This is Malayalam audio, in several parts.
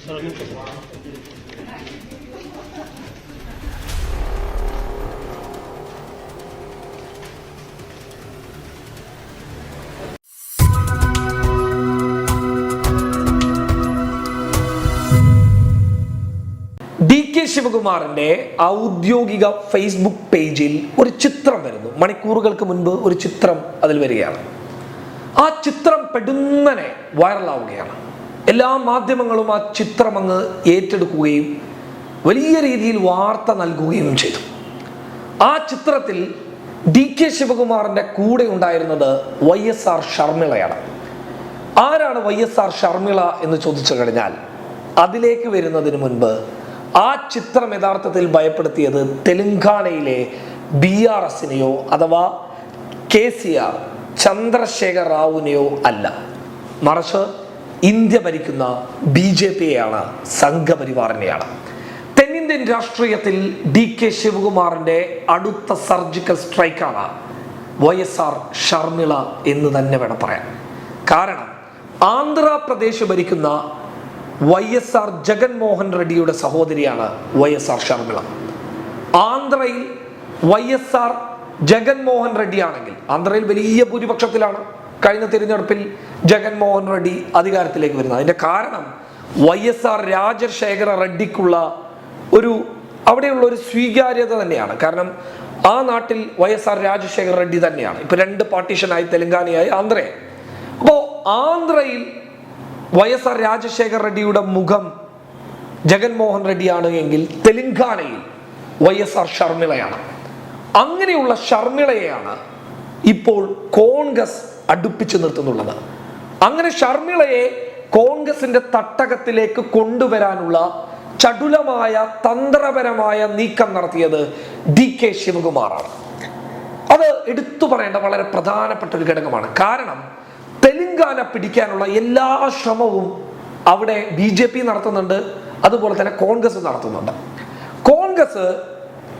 DK ശിവകുമാറിന്റെ ഔദ്യോഗിക ഫേസ്ബുക്ക് പേജിൽ ഒരു ചിത്രം വരുന്നു. മണിക്കൂറുകൾക്ക് മുൻപ് ഒരു ചിത്രം അതിൽ വരികയാണ്. ആ ചിത്രം പെടുന്നനെ വൈറലാവുകയാണ്. എല്ലാ മാധ്യമങ്ങളും ആ ചിത്രം അങ്ങ് ഏറ്റെടുക്കുകയും വലിയ രീതിയിൽ വാർത്ത നൽകുകയും ചെയ്തു. ആ ചിത്രത്തിൽ DK ശിവകുമാറിന്റെ കൂടെ ഉണ്ടായിരുന്നത് YSR ഷർമിളയാണ്. ആരാണ് YSR ഷർമിള എന്ന് ചോദിച്ചു കഴിഞ്ഞാൽ, അതിലേക്ക് വരുന്നതിന് മുൻപ് ആ ചിത്രം യഥാർത്ഥത്തിൽ ഭയപ്പെടുത്തിയത് തെലങ്കാനയിലെ BRSനെയോ അഥവാ KCR ചന്ദ്രശേഖർ റാവുവിനെയോ അല്ല, മറിച്ച് ഇന്ത്യ ഭരിക്കുന്ന BJPയെയാണ്, സംഘപരിവാറിനെയാണ്. തെന്നിന്ത്യൻ രാഷ്ട്രീയത്തിൽ DK ശിവകുമാറിന്റെ അടുത്ത സർജിക്കൽ സ്ട്രൈക്കാണ് YSR ഷർമിള എന്ന് തന്നെ വേണം പറയാൻ. കാരണം ആന്ധ്രാപ്രദേശ് ഭരിക്കുന്ന YSR ജഗൻമോഹൻ റെഡ്ഡിയുടെ സഹോദരിയാണ് YSR ഷർമിള. ആന്ധ്രയിൽ YSR ജഗൻമോഹൻ റെഡ്ഡി ആണെങ്കിൽ, ആന്ധ്രയിൽ വലിയ ഭൂരിപക്ഷത്തിലാണ് കഴിഞ്ഞ തിരഞ്ഞെടുപ്പിൽ ജഗൻമോഹൻ റെഡ്ഡി അധികാരത്തിലേക്ക് വരുന്നത്. അതിന്റെ കാരണം YSR രാജശേഖര റെഡ്ഡിക്കുള്ള അവിടെയുള്ള ഒരു സ്വീകാര്യത തന്നെയാണ്. കാരണം ആ നാട്ടിൽ YSR രാജശേഖര റെഡ്ഡി തന്നെയാണ്. ഇപ്പൊ 2 പാർട്ടീഷനായി, തെലങ്കാനയായി, ആന്ധ്രയായി. അപ്പോ ആന്ധ്രയിൽ YSR രാജശേഖർ റെഡ്ഡിയുടെ മുഖം ജഗൻമോഹൻ റെഡ്ഡിയാണ് എങ്കിൽ തെലങ്കാനയിൽ YSR ഷർമിളയാണ്. അങ്ങനെയുള്ള ഷർമിളയെയാണ് ഇപ്പോൾ കോൺഗ്രസ് അടുപ്പിച്ചു നിർത്തുന്നുള്ളത്. അങ്ങനെ ഷർമിളയെ കോൺഗ്രസിന്റെ തട്ടകത്തിലേക്ക് കൊണ്ടുവരാനുള്ള ചടുലമായ തന്ത്രപരമായ നീക്കം നടത്തിയത് DK ശിവകുമാറാണ്. അത് എടുത്തു പറയേണ്ട വളരെ പ്രധാനപ്പെട്ട ഒരു ഘടകമാണ്. കാരണം തെലങ്കാന പിടിക്കാനുള്ള എല്ലാ ശ്രമവും അവിടെ BJP നടത്തുന്നുണ്ട്, അതുപോലെ തന്നെ കോൺഗ്രസ് നടത്തുന്നുണ്ട്. കോൺഗ്രസ്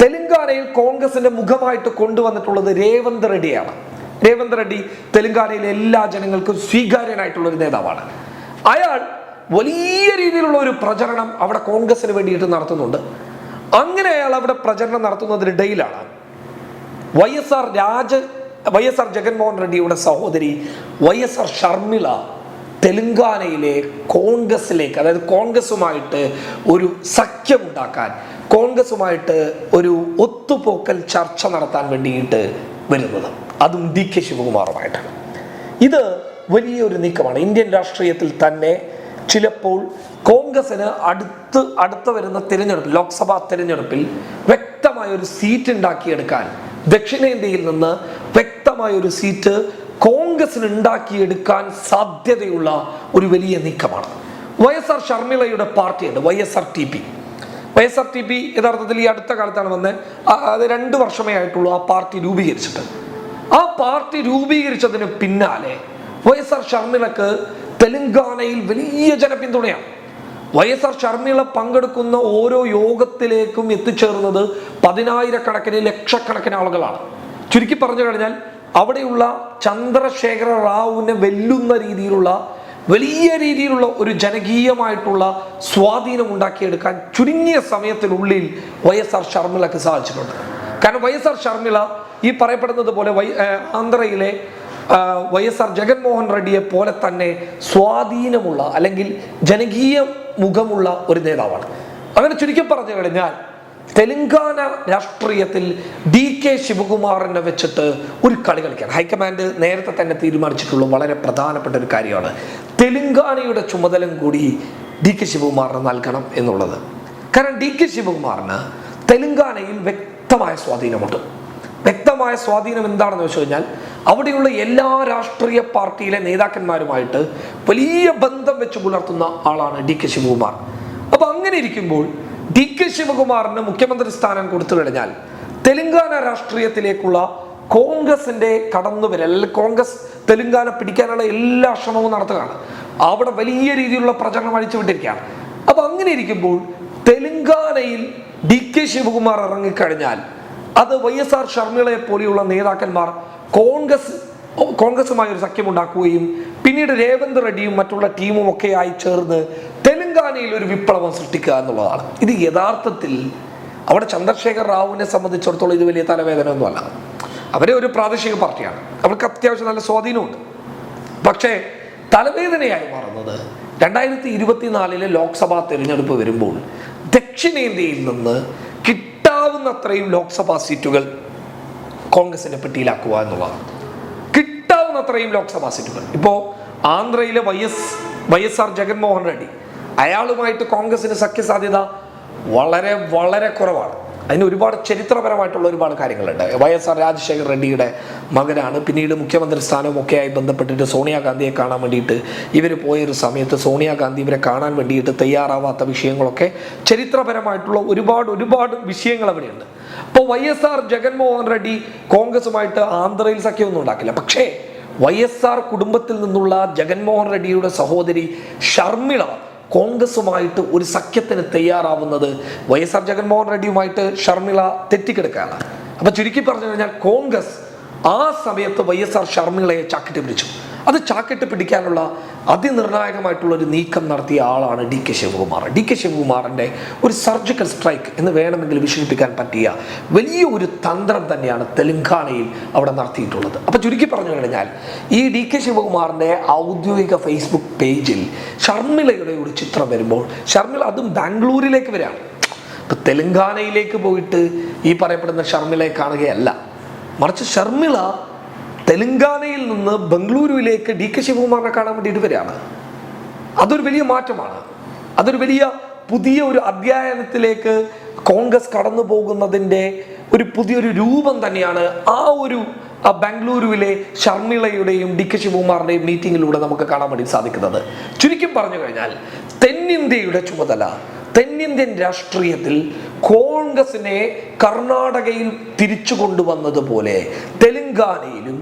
തെലങ്കാനയിൽ കോൺഗ്രസിന്റെ മുഖമായിട്ട് കൊണ്ടുവന്നിട്ടുള്ളത് രേവന്ത് റെഡ്ഡിയാണ്. രേവന്ത് റെഡ്ഡി തെലങ്കാനയിലെ എല്ലാ ജനങ്ങൾക്കും സ്വീകാര്യനായിട്ടുള്ള ഒരു നേതാവാണ്. അയാൾ വലിയ രീതിയിലുള്ള ഒരു പ്രചരണം അവിടെ കോൺഗ്രസിന് വേണ്ടിയിട്ട് നടത്തുന്നുണ്ട്. അങ്ങനെ അയാൾ അവിടെ പ്രചരണം നടത്തുന്നതിനിടയിലാണ് YSR ജഗൻമോഹൻ റെഡ്ഡിയുടെ സഹോദരി YSR ഷർമിള തെലങ്കാനയിലെ കോൺഗ്രസിലേക്ക്, അതായത് കോൺഗ്രസുമായിട്ട് ഒരു സഖ്യമുണ്ടാക്കാൻ, കോൺഗ്രസുമായിട്ട് ഒരു ഒത്തുപോക്കൽ ചർച്ച നടത്താൻ വേണ്ടിയിട്ട് വരുന്നത്, അതും DK ശിവകുമാറുമായിട്ടാണ്. ഇത് വലിയൊരു നീക്കമാണ്. ഇന്ത്യൻ രാഷ്ട്രീയത്തിൽ തന്നെ ചിലപ്പോൾ കോൺഗ്രസിന് അടുത്ത വരുന്ന തിരഞ്ഞെടുപ്പിൽ, ലോക്സഭാ തിരഞ്ഞെടുപ്പിൽ വ്യക്തമായ ഒരു സീറ്റ് ഉണ്ടാക്കിയെടുക്കാൻ, ദക്ഷിണേന്ത്യയിൽ നിന്ന് വ്യക്തമായ ഒരു സീറ്റ് കോൺഗ്രസിന് ഉണ്ടാക്കിയെടുക്കാൻ സാധ്യതയുള്ള ഒരു വലിയ നീക്കമാണ്. YSR ഷർമിളയുടെ പാർട്ടിയുണ്ട്, YSRTP. യഥാർത്ഥത്തിൽ ഈ അടുത്ത കാലത്താണ് വന്ന്, അത് 2 വർഷമേ ആയിട്ടുള്ളൂ ആ പാർട്ടി രൂപീകരിച്ചിട്ട്. ആ പാർട്ടി രൂപീകരിച്ചതിന് പിന്നാലെ YSR ഷർമിളക്ക് തെലങ്കാനയിൽ വലിയ ജനപിന്തുണയാണ്. YSR ഷർമിള പങ്കെടുക്കുന്ന ഓരോ യോഗത്തിലേക്കും എത്തിച്ചേർന്നത് 10,000-കണക്കിന്, ലക്ഷക്കണക്കിന് ആളുകളാണ്. ചുരുക്കി പറഞ്ഞു കഴിഞ്ഞാൽ അവിടെയുള്ള ചന്ദ്രശേഖര റാവുവിനെ വെല്ലുന്ന രീതിയിലുള്ള വലിയ രീതിയിലുള്ള ഒരു ജനകീയമായിട്ടുള്ള സ്വാധീനം ഉണ്ടാക്കിയെടുക്കാൻ ചുരുങ്ങിയ സമയത്തിനുള്ളിൽ YSR ഷർമിളക്ക് സാധിച്ചിട്ടുണ്ട്. കാരണം YSR ഷർമിള ഈ പറയപ്പെടുന്നത് പോലെ ആന്ധ്രയിലെ YSR ജഗൻമോഹൻ റെഡ്ഡിയെ പോലെ തന്നെ സ്വാധീനമുള്ള അല്ലെങ്കിൽ ജനകീയ മുഖമുള്ള ഒരു നേതാവാണ്. അങ്ങനെ ചുരുക്കി പറഞ്ഞു കഴിഞ്ഞാൽ തെലങ്കാന രാഷ്ട്രീയത്തിൽ DK ശിവകുമാറിനെ വെച്ചിട്ട് ഒരു കളി കളിക്കാൻ ഹൈക്കമാൻഡ് നേരത്തെ തന്നെ തീരുമാനിച്ചിട്ടുള്ള വളരെ പ്രധാനപ്പെട്ട ഒരു കാര്യമാണ്. തെലങ്കാനയുടെ ചുമതലയും കൂടി DK ശിവകുമാറിന് നൽകണം എന്നുള്ളത്. കാരണം DK ശിവകുമാറിന് തെലങ്കാനയിൽ വ്യക്തമായ സ്വാധീനമുണ്ട്. വ്യക്തമായ സ്വാധീനം എന്താണെന്ന് വെച്ച് കഴിഞ്ഞാൽ അവിടെയുള്ള എല്ലാ രാഷ്ട്രീയ പാർട്ടിയിലെ നേതാക്കന്മാരുമായിട്ട് വലിയ ബന്ധം വെച്ച് പുലർത്തുന്ന ആളാണ് DK ശിവകുമാർ. അപ്പൊ അങ്ങനെ ഇരിക്കുമ്പോൾ DK ശിവകുമാറിന് മുഖ്യമന്ത്രി സ്ഥാനം കൊടുത്തു കഴിഞ്ഞാൽ തെലങ്കാന രാഷ്ട്രീയത്തിലേക്കുള്ള കോൺഗ്രസിന്റെ കടന്നുവരൽ, കോൺഗ്രസ് തെലങ്കാന പിടിക്കാനുള്ള എല്ലാ ശ്രമവും നടത്തുകയാണ്. അവിടെ വലിയ രീതിയിലുള്ള പ്രചരണം അഴിച്ചുവിട്ടിരിക്കുകയാണ്. അപ്പൊ അങ്ങനെ ഇരിക്കുമ്പോൾ തെലങ്കാനയിൽ DK ശിവകുമാർ ഇറങ്ങിക്കഴിഞ്ഞാൽ അത് YSR ഷർമിളയെ പോലെയുള്ള നേതാക്കന്മാർ കോൺഗ്രസുമായി ഒരു സഖ്യമുണ്ടാക്കുകയും പിന്നീട് രേവന്ത് റെഡ്ഡിയും മറ്റുള്ള ടീമും ഒക്കെ ആയി ചേർന്ന് തെലങ്കാനയിൽ ഒരു വിപ്ലവം സൃഷ്ടിക്കുക എന്നുള്ളതാണ്. ഇത് യഥാർത്ഥത്തിൽ അവിടെ ചന്ദ്രശേഖർ റാവുവിനെ സംബന്ധിച്ചിടത്തോളം ഇത് വലിയ തലവേദന ഒന്നുമല്ല. അവരെ ഒരു പ്രാദേശിക പാർട്ടിയാണ്, അവർക്ക് അത്യാവശ്യം നല്ല സ്വാധീനമുണ്ട്. പക്ഷേ തലവേദനയായി മാറുന്നത് 2024 ലോക്സഭാ തെരഞ്ഞെടുപ്പ് വരുമ്പോൾ ദക്ഷിണേന്ത്യയിൽ നിന്ന് കിട്ടാവുന്നത്രയും ലോക്സഭാ സീറ്റുകൾ കോൺഗ്രസിന്റെ പെട്ടിയിലാക്കുക എന്നുള്ളതാണ്. കിട്ടാവുന്നത്രയും ലോക്സഭാ സീറ്റുകൾ. ഇപ്പോൾ ആന്ധ്രയിലെ വൈഎസ്ആർ ജഗൻമോഹൻ റെഡ്ഡി, അയാളുമായിട്ട് കോൺഗ്രസിന് സഖ്യസാധ്യത വളരെ വളരെ കുറവാണ്. അതിന് ഒരുപാട് ചരിത്രപരമായിട്ടുള്ള ഒരുപാട് കാര്യങ്ങളുണ്ട്. വൈഎസ്ആർ രാജശേഖർ റെഡ്ഡിയുടെ മകനാണ്. പിന്നീട് മുഖ്യമന്ത്രി സ്ഥാനമൊക്കെയായി ബന്ധപ്പെട്ടിട്ട് സോണിയാഗാന്ധിയെ കാണാൻ വേണ്ടിയിട്ട് ഇവർ പോയൊരു സമയത്ത് സോണിയാഗാന്ധി ഇവരെ കാണാൻ വേണ്ടിയിട്ട് തയ്യാറാവാത്ത വിഷയങ്ങളൊക്കെ ചരിത്രപരമായിട്ടുള്ള ഒരുപാട് വിഷയങ്ങൾ അവിടെയുണ്ട്. അപ്പോൾ വൈഎസ്ആർ ജഗൻമോഹൻ റെഡ്ഡി കോൺഗ്രസുമായിട്ട് ആന്ധ്രയിൽ സഖ്യമൊന്നും ഉണ്ടാക്കില്ല. പക്ഷേ വൈഎസ്ആർ കുടുംബത്തിൽ നിന്നുള്ള ജഗൻമോഹൻ റെഡ്ഡിയുടെ സഹോദരി ഷർമിള കോൺഗ്രസുമായിട്ട് ഒരു സഖ്യത്തിന് തയ്യാറാവുന്നത് വൈഎസ്ആർ ജഗൻമോഹൻ റെഡ്ഡിയുമായിട്ട് ഷർമിള തെറ്റിക്കെടുക്കുകയാണ്. അപ്പൊ ചുരുക്കി പറഞ്ഞു കഴിഞ്ഞാൽ കോൺഗ്രസ് ആ സമയത്ത് വൈഎസ്ആർ ഷർമിളയെ ചാക്കിട്ട് പിടിച്ചു. അത് ചാക്കിട്ട് പിടിക്കാനുള്ള അതിനിർണായകമായിട്ടുള്ള ഒരു നീക്കം നടത്തിയ ആളാണ് ഡി കെ ശിവകുമാർ. ഡി കെ ശിവകുമാറിന്റെ ഒരു സർജിക്കൽ സ്ട്രൈക്ക് എന്ന് വേണമെങ്കിൽ വിശേഷിപ്പിക്കാൻ പറ്റിയ വലിയ ഒരു തന്ത്രം തന്നെയാണ് തെലങ്കാനയിൽ അവിടെ നടത്തിയിട്ടുള്ളത്. അപ്പൊ ചുരുക്കി പറഞ്ഞു കഴിഞ്ഞാൽ ഈ ഡി കെ ശിവകുമാറിന്റെ ഔദ്യോഗിക ഫേസ്ബുക്ക് പേജിൽ ഷർമിളയുടെ ഒരു ചിത്രം വരുമ്പോൾ, ഷർമിള അതും ബാംഗ്ലൂരിലേക്ക് വരികയാണ്. ഇപ്പൊ തെലങ്കാനയിലേക്ക് പോയിട്ട് ഈ പറയപ്പെടുന്ന ഷർമിളയെ കാണുകയല്ല, മറിച്ച് ഷർമിള തെലങ്കാനയിൽ നിന്ന് ബംഗളൂരുവിലേക്ക് ഡി കെ ശിവകുമാറിനെ കാണാൻ വേണ്ടിയിട്ട് വരികയാണ്. അതൊരു വലിയ മാറ്റമാണ്. അതൊരു വലിയ പുതിയ ഒരു അധ്യായത്തിലേക്ക് കോൺഗ്രസ് കടന്നു പോകുന്നതിൻ്റെ ഒരു പുതിയൊരു രൂപം തന്നെയാണ് ആ ഒരു ബാംഗ്ലൂരുവിലെ ഷർമിളയുടെയും ഡി കെ ശിവകുമാറിന്റെയും മീറ്റിങ്ങിലൂടെ നമുക്ക് കാണാൻ വേണ്ടി സാധിക്കുന്നത്. ചുരുക്കി പറഞ്ഞു കഴിഞ്ഞാൽ തെന്നിന്ത്യയുടെ ചുമതല, തെന്നിന്ത്യൻ രാഷ്ട്രീയത്തിൽ കോൺഗ്രസിനെ കർണാടകയിൽ തിരിച്ചു കൊണ്ടുവന്നതുപോലെ തെലങ്കാനയിലും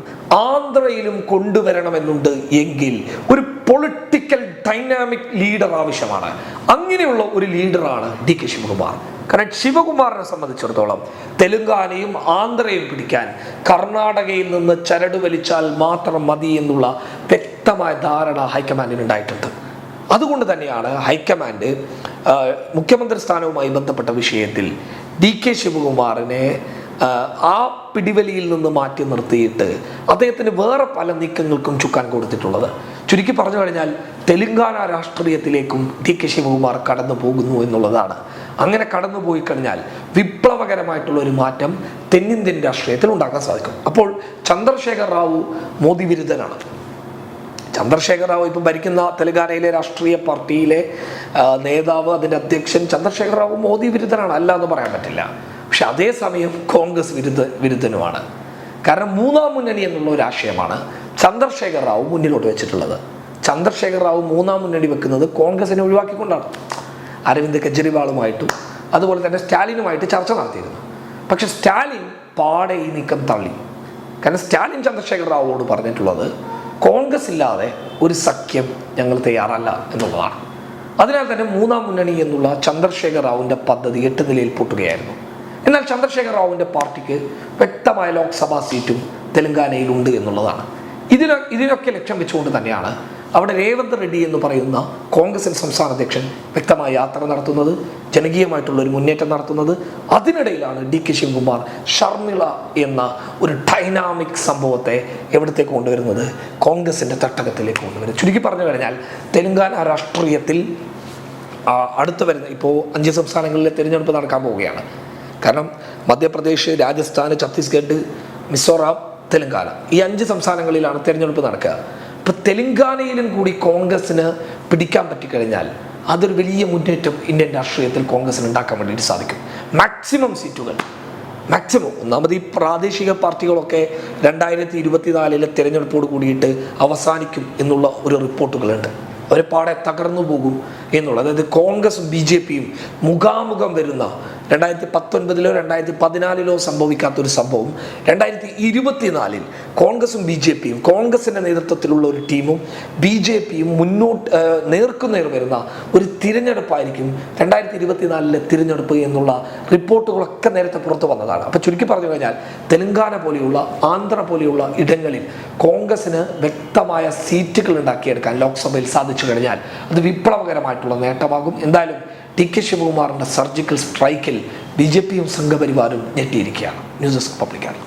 ആന്ധ്രയിലും കൊണ്ടുവരണമെന്നുണ്ട് എങ്കിൽ ഒരു പൊളിറ്റിക്കൽ ഡൈനാമിക് ലീഡർ ആവശ്യമാണ്. അങ്ങനെയുള്ള ഒരു ലീഡറാണ് ഡി കെ ശിവകുമാർ. കാരണം ശിവകുമാറിനെ സംബന്ധിച്ചിടത്തോളം തെലങ്കാനയും ആന്ധ്രയും പിടിക്കാൻ കർണാടകയിൽ നിന്ന് ചരട് വലിച്ചാൽ മാത്രം മതി എന്നുള്ള വ്യക്തമായ ധാരണ ഹൈക്കമാൻഡിന് ഉണ്ടായിട്ടുണ്ട്. അതുകൊണ്ട് തന്നെയാണ് ഹൈക്കമാൻഡ് മുഖ്യമന്ത്രി സ്ഥാനവുമായി ബന്ധപ്പെട്ട വിഷയത്തിൽ ഡി കെ ശിവകുമാറിനെ ആ പിടിവലിയിൽ നിന്ന് മാറ്റി നിർത്തിയിട്ട് അദ്ദേഹത്തിന് വേറെ പല നീക്കങ്ങൾക്കും ചുക്കാൻ കൊടുത്തിട്ടുള്ളത്. ചുരുക്കി പറഞ്ഞു കഴിഞ്ഞാൽ തെലങ്കാന രാഷ്ട്രീയത്തിലേക്കും ഡി കെ ശിവകുമാർ കടന്നു പോകുന്നു എന്നുള്ളതാണ്. അങ്ങനെ കടന്നു പോയി കഴിഞ്ഞാൽ വിപ്ലവകരമായിട്ടുള്ള ഒരു മാറ്റം തെന്നിന്ത്യൻ രാഷ്ട്രീയത്തിൽ ഉണ്ടാക്കാൻ സാധിക്കും. അപ്പോൾ ചന്ദ്രശേഖർ റാവു മോദി വിരുദ്ധനാണ്. ചന്ദ്രശേഖർ റാവു ഇപ്പം ഭരിക്കുന്ന തെലങ്കാനയിലെ രാഷ്ട്രീയ പാർട്ടിയിലെ നേതാവ്, അതിൻ്റെ അധ്യക്ഷൻ ചന്ദ്രശേഖർ റാവു മോദി വിരുദ്ധനാണ്, അല്ല എന്ന് പറയാൻ പറ്റില്ല. പക്ഷെ അതേസമയം കോൺഗ്രസ് വിരുദ്ധനുമാണ്. കാരണം മൂന്നാം മുന്നണി എന്നുള്ള ഒരു ആശയമാണ് ചന്ദ്രശേഖർ റാവു മുന്നിലോട്ട് വെച്ചിട്ടുള്ളത്. ചന്ദ്രശേഖർ റാവു മൂന്നാം മുന്നണി വെക്കുന്നത് കോൺഗ്രസിനെ ഒഴിവാക്കിക്കൊണ്ടാണ്. അരവിന്ദ് കെജ്രിവാളുമായിട്ടും അതുപോലെ തന്നെ സ്റ്റാലിനുമായിട്ട് ചർച്ച നടത്തിയിരുന്നു. പക്ഷെ സ്റ്റാലിൻ പാടെ ഈ നീക്കം തള്ളി. കാരണം സ്റ്റാലിൻ ചന്ദ്രശേഖർ റാവുവോട് പറഞ്ഞിട്ടുള്ളത് കോൺഗ്രസ് ഇല്ലാതെ ഒരു സഖ്യം ഞങ്ങൾ തയ്യാറല്ല എന്നുള്ളതാണ്. അതിനാൽ തന്നെ മൂന്നാം മുന്നണി എന്നുള്ള ചന്ദ്രശേഖർ റാവുവിൻ്റെ പദ്ധതി 8 നിലയിൽ പൊട്ടുകയായിരുന്നു. എന്നാൽ ചന്ദ്രശേഖർ റാവുവിൻ്റെ പാർട്ടിക്ക് വ്യക്തമായ ലോക്സഭാ സീറ്റും തെലങ്കാനയിലുണ്ട് എന്നുള്ളതാണ്. ഇതിനൊക്കെ ലക്ഷ്യം വെച്ചുകൊണ്ട് തന്നെയാണ് അവിടെ രേവന്ത് റെഡ്ഡി എന്ന് പറയുന്ന കോൺഗ്രസിൻ്റെ സംസ്ഥാന അധ്യക്ഷൻ വ്യക്തമായ യാത്ര നടത്തുന്നത്, ജനകീയമായിട്ടുള്ള ഒരു മുന്നേറ്റം നടത്തുന്നത്. അതിനിടയിലാണ് ഡി കെ ശിവകുമാർ ഷർമിള എന്ന ഒരു ഡൈനാമിക് സംഭവത്തെ എവിടത്തേക്ക് കൊണ്ടുവരുന്നത്? കോൺഗ്രസിൻ്റെ തട്ടകത്തിലേക്ക് കൊണ്ടുവരുന്നത്. ചുരുക്കി പറഞ്ഞു കഴിഞ്ഞാൽ തെലങ്കാന രാഷ്ട്രീയത്തിൽ അടുത്ത് വരുന്ന ഇപ്പോൾ 5 സംസ്ഥാനങ്ങളിലെ തിരഞ്ഞെടുപ്പ് നടക്കാൻ പോവുകയാണ്. കാരണം മധ്യപ്രദേശ്, രാജസ്ഥാൻ, ഛത്തീസ്ഗഡ്, മിസോറാം, തെലങ്കാന, ഈ 5 സംസ്ഥാനങ്ങളിലാണ് തിരഞ്ഞെടുപ്പ് നടക്കുക. ഇപ്പം തെലങ്കാനയിലും കൂടി കോൺഗ്രസിന് പിടിക്കാൻ പറ്റിക്കഴിഞ്ഞാൽ അതൊരു വലിയ മുന്നേറ്റം ഇന്ത്യൻ രാഷ്ട്രീയത്തിൽ കോൺഗ്രസിന് ഉണ്ടാക്കാൻ വേണ്ടിയിട്ട് സാധിക്കും. മാക്സിമം സീറ്റുകൾ, മാക്സിമം. ഒന്നാമത് ഈ പ്രാദേശിക പാർട്ടികളൊക്കെ 2024 തിരഞ്ഞെടുപ്പോട് കൂടിയിട്ട് അവസാനിക്കും എന്നുള്ള ഒരു റിപ്പോർട്ടുകളുണ്ട്. അവർ പാടെ തകർന്നു പോകും എന്നുള്ള, അതായത് കോൺഗ്രസും BJPയും മുഖാമുഖം വരുന്ന 2019 2014 സംഭവിക്കാത്തൊരു സംഭവം 2024 കോൺഗ്രസും ബി ജെ പിയും, കോൺഗ്രസിൻ്റെ നേതൃത്വത്തിലുള്ള ഒരു ടീമും ബി ജെ പിയും നേർക്കുനേർ വരുന്ന ഒരു തിരഞ്ഞെടുപ്പായിരിക്കും 2024 തിരഞ്ഞെടുപ്പ് എന്നുള്ള റിപ്പോർട്ടുകളൊക്കെ നേരത്തെ പുറത്തു വന്നതാണ്. അപ്പോൾ ചുരുക്കി പറഞ്ഞു കഴിഞ്ഞാൽ തെലങ്കാന പോലെയുള്ള, ആന്ധ്ര പോലെയുള്ള ഇടങ്ങളിൽ കോൺഗ്രസിന് വ്യക്തമായ സീറ്റുകൾ ഉണ്ടാക്കിയെടുക്കാൻ ലോക്സഭയിൽ സാധിച്ചു കഴിഞ്ഞാൽ അത് വിപ്ലവകരമായിട്ടുള്ള നേട്ടമാകും. എന്തായാലും ടി.കെ. ശിവകുമാറിൻ്റെ സർജിക്കൽ സ്ട്രൈക്കിൽ ബി ജെ പിയും സംഘപരിവാരും ഞെട്ടിയിരിക്കുകയാണ്. News desk പബ്ലിക്കാണ്.